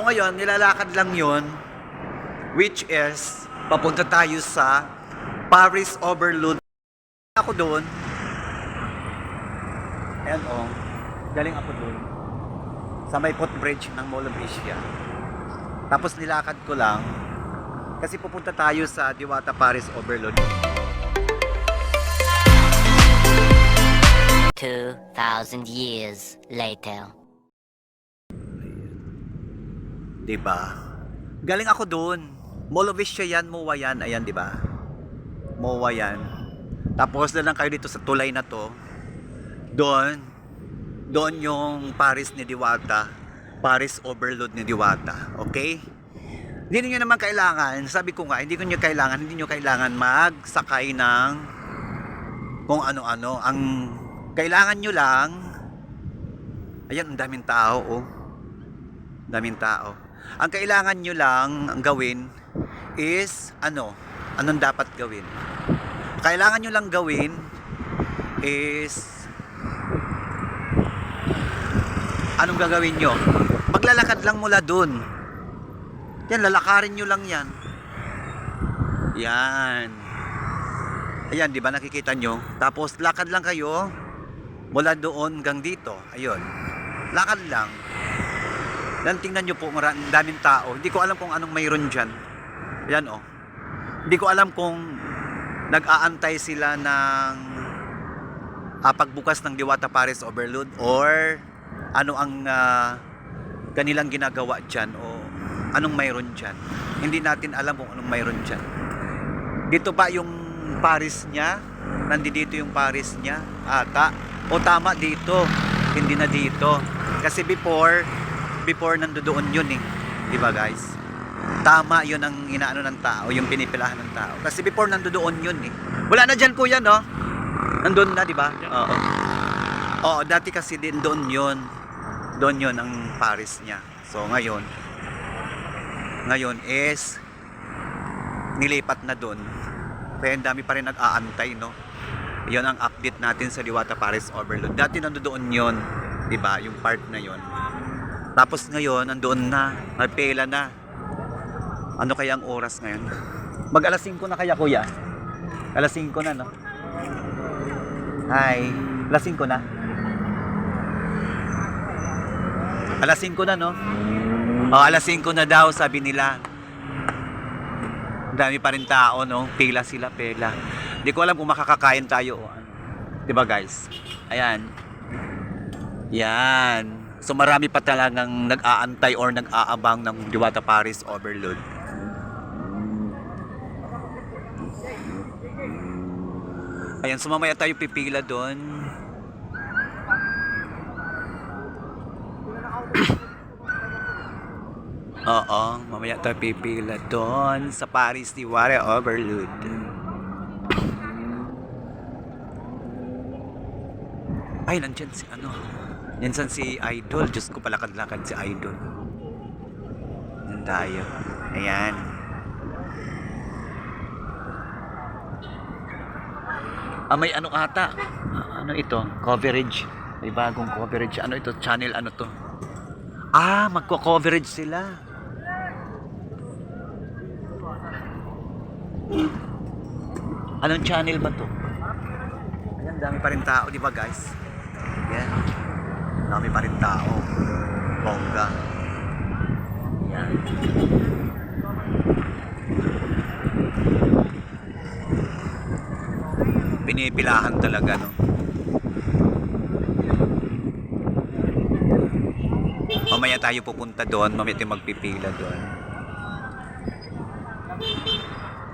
ngayon, nilalakad lang yon, which is, papunta tayo sa Paris Overload. Ako doon. Ayan o. Galing ako doon. Sa may footbridge ng Mall of Asia. Tapos nilakad ko lang. Kasi pupunta tayo sa Diwata Paris Overload. 2,000 years later. Diba? Galing ako doon. Mall of Asia yan, MOA yan. Ayan, diba? MOA yan. Tapos na lang kayo dito sa tulay na to. Doon yung Paris ni Diwata. Paris Overload ni Diwata. Okay? Hindi niyo naman kailangan, sabi ko nga, hindi niyo kailangan magsakay ng kung ano-ano. Ang kailangan nyo lang, ayan, ang daming tao, oh. Daming tao. Ang kailangan nyo lang ang gawin is, anong dapat gawin? Kailangan nyo lang gawin is, anong gagawin nyo? Maglalakad lang mula dun. Yan, lalakarin nyo lang yan. Yan. Ayan, di ba nakikita nyo? Tapos lakad lang kayo mula doon hanggang dito. Ayun. Lakad lang. Dan tingnan nyo po, daming tao. Hindi ko alam kung anong mayroon dyan. Ayan oh. Hindi ko alam kung nag-aantay sila ng pagbukas ng Diwata Paris Overload or ano ang kanilang ginagawa dyan o anong mayroon dyan. Hindi natin alam kung anong mayroon dyan. Dito ba yung Paris niya? Nandito yung Paris niya? Ata? O tama dito? Hindi na dito. Kasi before nandoon yun eh. Diba guys? Tama yun ang inaano ng tao, yung pinipilahan ng tao. Kasi before nandoon yun eh. Wala na dyan kuya no? Nandun na diba? Oo. Oo, dati kasi din doon yun. Doon yun ang Paris niya. So ngayon is nilipat na doon. Kaya ang dami pa rin nag-aantay, no? Yun ang update natin sa Diwata Paris Overload. Dati nandoon yun, diba? Yung part na yun. Tapos ngayon, nandoon na. Nagpela na. Ano kaya ang oras ngayon? Mag alas 5 na kaya, kuya? Alas 5 na, no? Hi. Alas 5 na? Alas 5 na, no? O, alas 5 na daw, sabi nila. Dami pa rin tao, no? Pila sila, pila. Hindi ko alam kung makakakain tayo o ano. Diba guys? Ayan. Yan. So marami pa talagang nag-aantay or nag-aabang ng Diwata Paris Overload. Ayan, so mamaya tayo pipila doon. Oo, mamaya tayo pipila doon sa Paris Diwata Overload. Ay, nandyan si Nandyan si Idol. Diyos ko, palakad-lakad si Idol. Nandun tayo. Ayan. May ano ata. Ano ito? Coverage. May bagong coverage. Ano ito? Channel ano to? Magko-coverage sila. Anong channel ba to? Ayan, dami pa rin tao, di ba guys? Ayan. Dami pa rin tao. Bongga. Ayan. Pinipilahan talaga, no? Mamaya tayo pupunta doon. Mamaya tayo magpipila doon.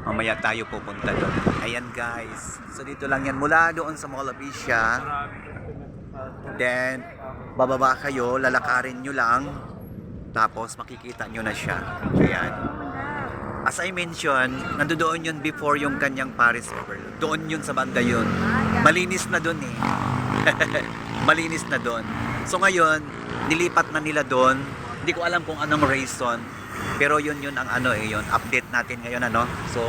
Mamaya tayo pupunta doon. Ayan guys. So dito lang yan. Mula doon sa Mall of Asia. Then, bababa kayo. Lalakarin nyo lang. Tapos makikita nyo na siya. Ayan. As I mentioned, nandoon yun before yung kanyang Paris Overload. Doon yun sa banda yun. Malinis na doon eh. Malinis na doon. So ngayon, nilipat na nila doon. Hindi ko alam kung anong reason. Pero yun ang yun. Update natin ngayon So,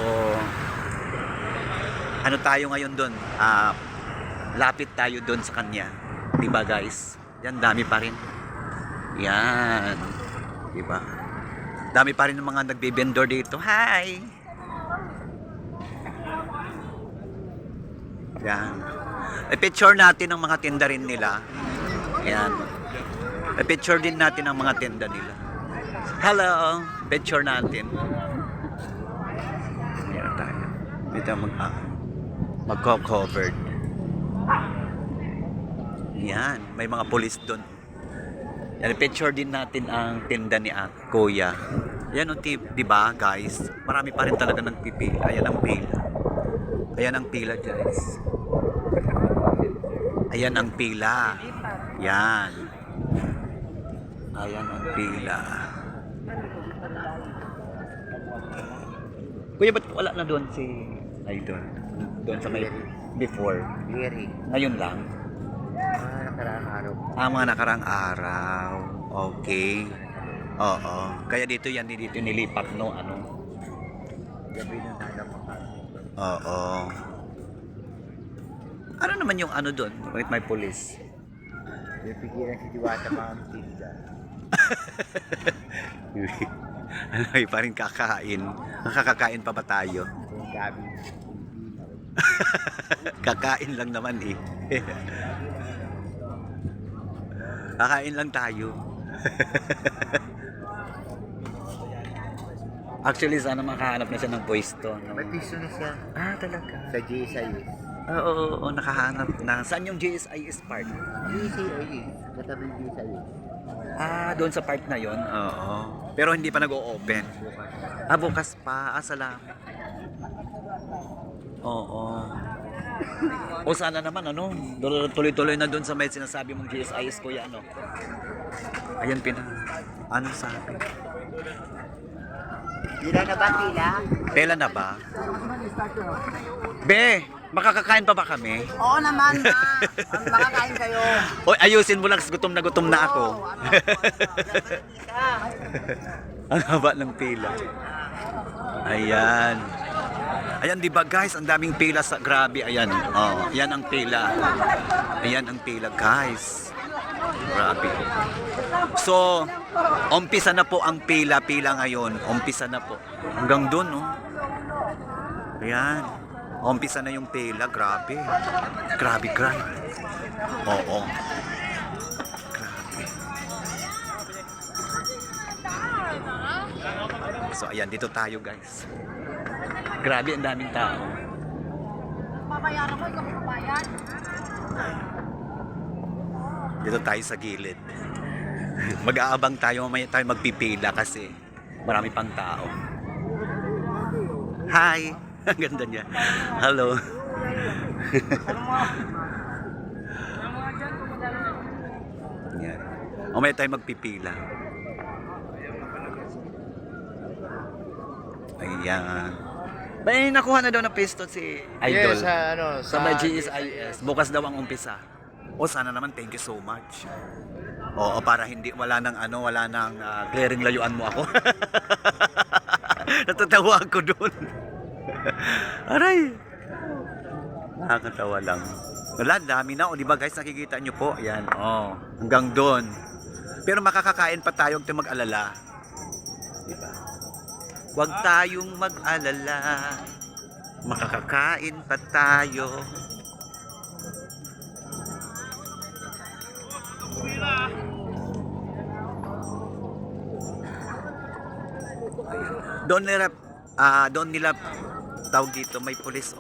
ano tayo ngayon doon? Lapit tayo doon sa kanya. Diba guys? Yan, dami pa rin. Yan. Diba? Dami pa rin ng mga nagbibendor dito. Hi! Yan. I-picture natin ang mga tinda rin nila. Yan. I-picture din natin ang mga tinda nila. Hello! Picture natin. Yan tayo. Dito magko-covered. Yan. May mga pulis doon. Yan. I-picture din natin ang tinda ni Kuya. Yan o, diba guys? Marami pa rin talaga ng pipila. Ayan ang pila. Ayan ang pila, guys. Ayan ang pila. Yan. Ayan ang pila. Kuya, ba't wala na doon si... Ay, doon sa may... Before. Very. Ngayon lang. Nakaraang araw. Mga nakaraang araw. Okay. Oo. Kaya dito yan, dito nilipat, no? Ano? Gabi na nalapakan. Oo. Ano naman yung ano doon? Bakit may pulis? Pipigilan si Diwata mga tinda. Ano, pa rin kakain. Nakakakain pa ba tayo? Yung gabi. Kakain lang naman eh. Kakain lang tayo. Actually, sana makahanap na siya ng pwesto. No? May piso na siya. Talaga? Sa GSIS. Oo, nakahanap na. Saan yung GSIS part? GSIS. Katabi GSIS. Doon sa part na yon. Oo. Pero hindi pa nag-o-open. Bukas pa. Salamat. Oo. O sana naman, ano? Tuloy-tuloy na doon sa may sinasabi mong GSIS, kuya, ano? Ayan, ano sabi? Pila na ba, pila? Pela na ba? Be, makakakain pa ba kami? Oo naman, ma. Makakain kayo. Oy, ayusin mo lang, gutom na ako. Ang haba ng pila. Ayan. Ayan, di ba guys, ang daming pila sa grabe. Ayan, yan ang pila. Ayan ang pila, guys. Grabe. So, umpisa na po ang pila ngayon. Umpisa na po. Hanggang doon, no? Ayan. Umpisa na yung pila. Grabe. Grabe. Oo. Grabe. So, ayan. Dito tayo, guys. Grabe, ang daming tao. Babayaran ko, ikaw magbabayad. Dito tayo sa gilid. Mag-aabang tayo, mamaya tayo magpipila kasi marami pang tao. Hi! Ang ganda niya. Hello. Yan. Mamaya tayo magpipila. Ayan. May nakuha na daw na pwesto si Idol. Yes, sa Sa may GSIS. Bukas daw ang umpisa. O sana naman, thank you so much. Oo, para wala nang clearing layuan mo ako. Natatawa ako doon. Aray. Nakakatawa lang. Wala, dami na. O, di ba guys, nakikita nyo po? Ayan, hanggang doon. Pero makakakain pa tayo, huwag tayong mag-alala. Di ba? Huwag tayong mag-alala. Makakakain pa tayo. Doon nila tawag dito, may pulis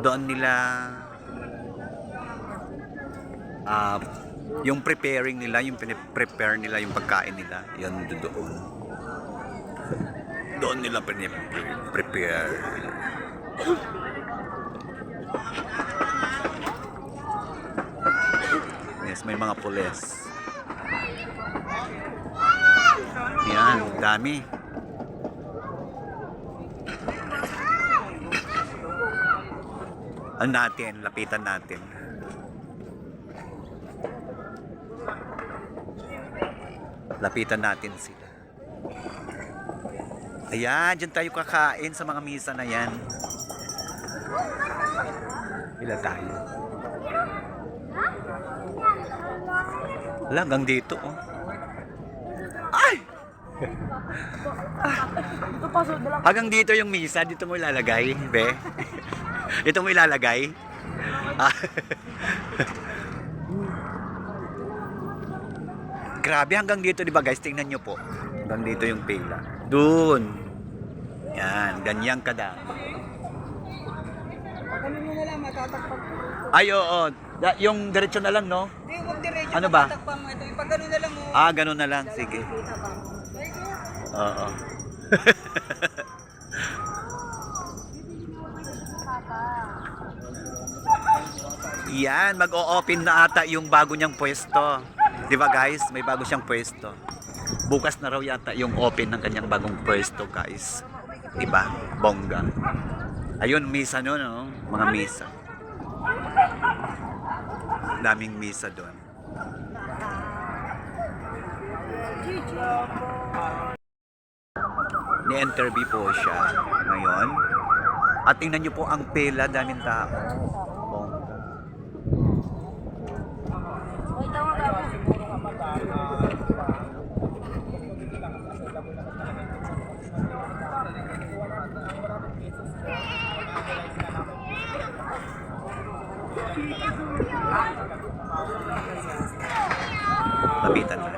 doon nila yung preparing nila, yung prepare nila yung pagkain nila, yan doon nila prepare. Yes, may mga pulis. Yan, dami. Lapitan natin. Lapitan natin sila. Ayan, dyan tayo kakain sa mga misa na yan. Ilan tayo? Wala, hanggang dito, Ay! Ito pa, so dalang. Hanggang dito yung misa, dito mo ilalagay, be. Dito mo ilalagay. Ah. Grabe, hanggang dito, di ba guys? Tingnan nyo po. Hanggang dito yung pila. Doon. Yan, ganyang kadami. Pagkano nyo na lang, matatakpan ko. Ay, oo. Yung diretso na lang, no? Hindi, huwag diretso. Ano ba? Matatakpan mo ito. Pag gano'n na lang, oh. Ah, ganun na lang. Sige. Oo. Yan, mag-o-open na ata yung bago niyang pwesto. Di ba guys? May bago siyang pwesto. Bukas na raw yata yung open ng kanyang bagong pwesto, guys. Di ba? Bongga. Ayun, misa no, no? Mga misa. Daming misa doon. Ni-interview po siya ngayon. At tingnan niyo po ang pila, daming tao. Bongga. Lapitan mo.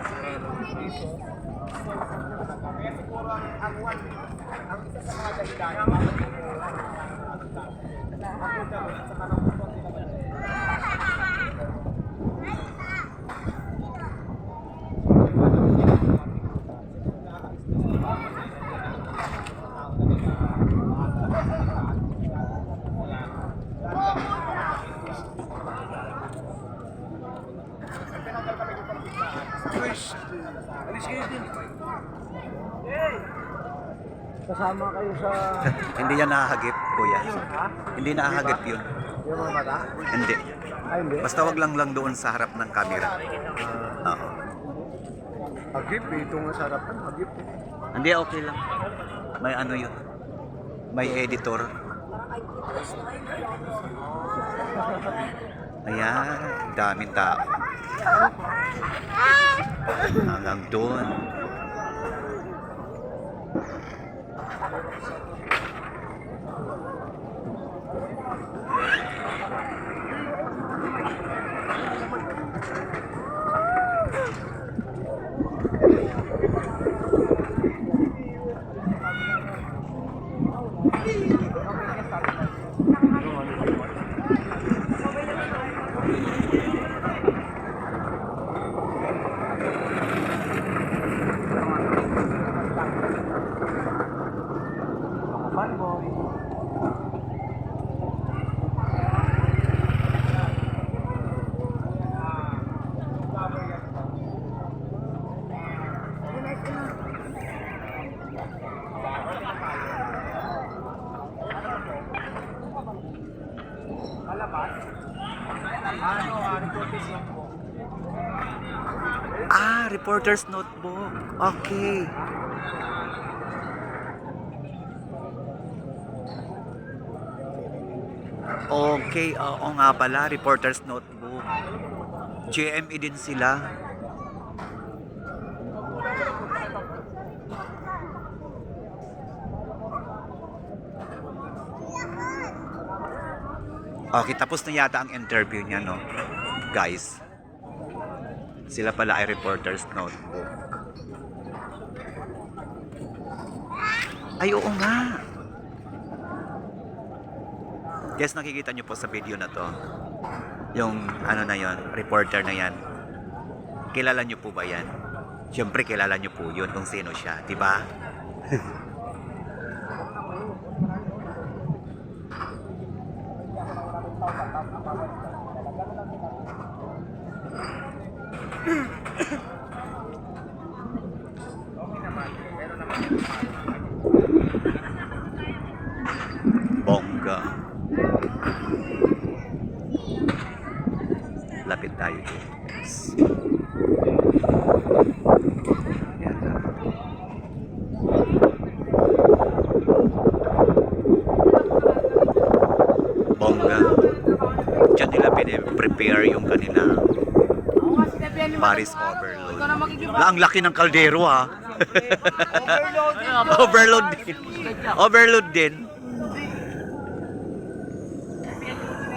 Kasama kayo sa... Hindi yan nahagip, kuya. Hindi nahagip yun. Yung mga bata? Hindi. Ay, hindi. Basta wag lang doon sa harap ng camera. Oo. Agip, ito nga sa harapan. Agip. Hindi, okay lang. May ano yun. May editor. Ayan, daming tao. Hanggang doon. Ah, reporter's notebook. Okay. Okay, oo nga pala, reporter's notebook. GME din sila. Okay, tapos na yata ang interview niya, no? Guys. Sila pala ay reporter's notebook. Ay, oo nga. Yes, nakikita nyo po sa video na to. Yung ano na yon, reporter na yan. Kilala nyo po ba yan? Siyempre, kilala nyo po yun kung sino siya, di ba? Bongga. Lapit tayo dito. Yan. Bongga. Diyan nila prepare yung kanila Paris overload. Ang laki ng kaldero, ha. Overload din. Overload din.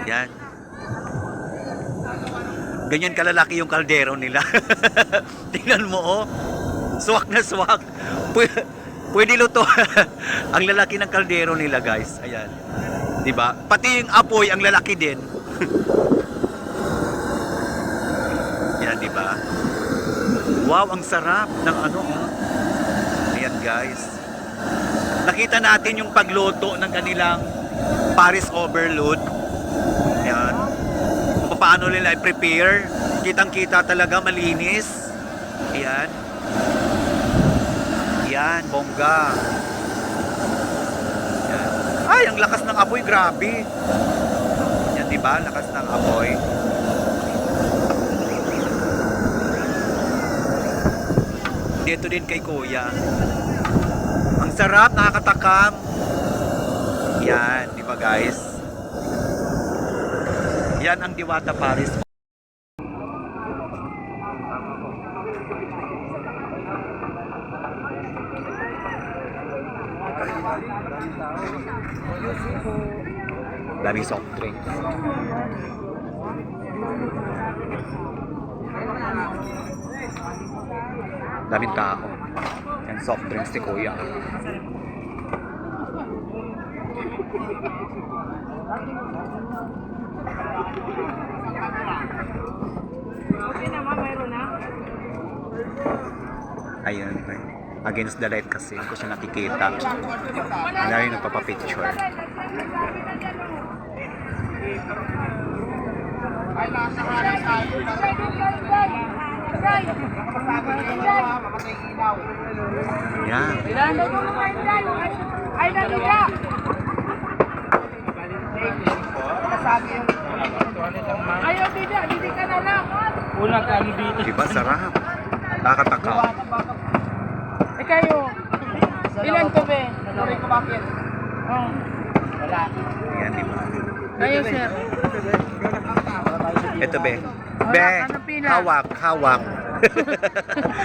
Yan. Ganyan kalalaki yung kaldero nila. Tingnan mo, oh. Swak na swak. Pwede luto. Ang lalaki ng kaldero nila, guys. Ayan. 'Di ba? Pati yung apoy ang lalaki din. Yan, 'di ba? Wow, ang sarap ng ano. Ayan, guys. Nakita natin yung pagluto ng kanilang Paris Overload. Ayan. Kung paano nila i-prepare. Kitang-kita talaga, malinis. Ayan. Ayan, bongga. Ayan. Ay, ang lakas ng apoy, grabe. Yan, di ba? Lakas ng apoy. Dito din kay Kuya. Ang sarap, nakakatakam. Yan, di ba guys? Yan ang Diwata Paris. Daming soft drinks. Daming tao. Yan, soft drinks ni Kuya. Okay naman, mayroon na. Ayun. Against the light kasi. Hindi ko siya nakikita. Wala rin nagpapapicture. Yan. Ay, naliga! Ayaw, hindi ka na lang. Diba sarap? Nakakatakaw. Eh kayo, ilan to be? Oh. Ayan, diba? Kayo, sir. Ito, be. Wala Be, ka ng pila. hawak, hawak.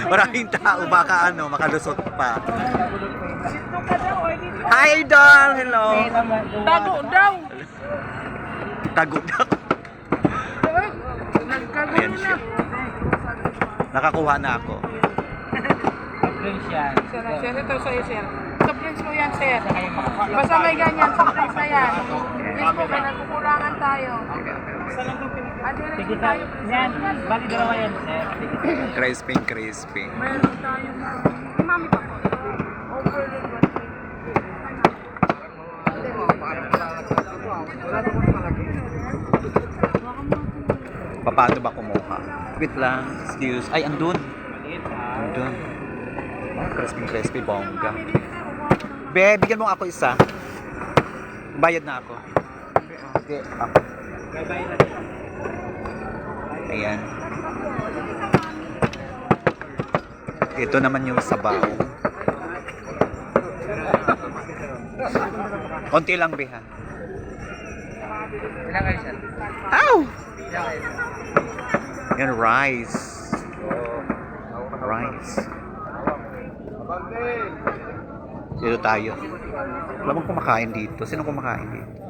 Maraming tao, baka ano, makalusot pa. Dito ka daw, eh, dito. Hi, Idol! Hello! Tago daw. Tago na. Ay, nagkagulo Ayan na. siya. Nakakuha na ako. Sir, ito sa'yo, sir. Surprise mo yan, sir. Basta may ganyan, surprise na yan. Yes po, may nagkukulangan tayo. Sige tayo. Yan, bali dalawa yan, sir. Crispy, crispy. Meron tayo na. Mami pa po. Overload ba? Paano ba kumuha? Wait lang. Excuse. Ay, andun. Andun. Crispy, crispy, bongga. Be, bigyan mo ako isa. Bayad na ako. Okay, ako. Ayan. Ito naman yung sabaw. Konti lang, be, ha? Ow! Yan, rice. Rice. Dito tayo. Wala bang kumakain dito? Sino kumakain dito?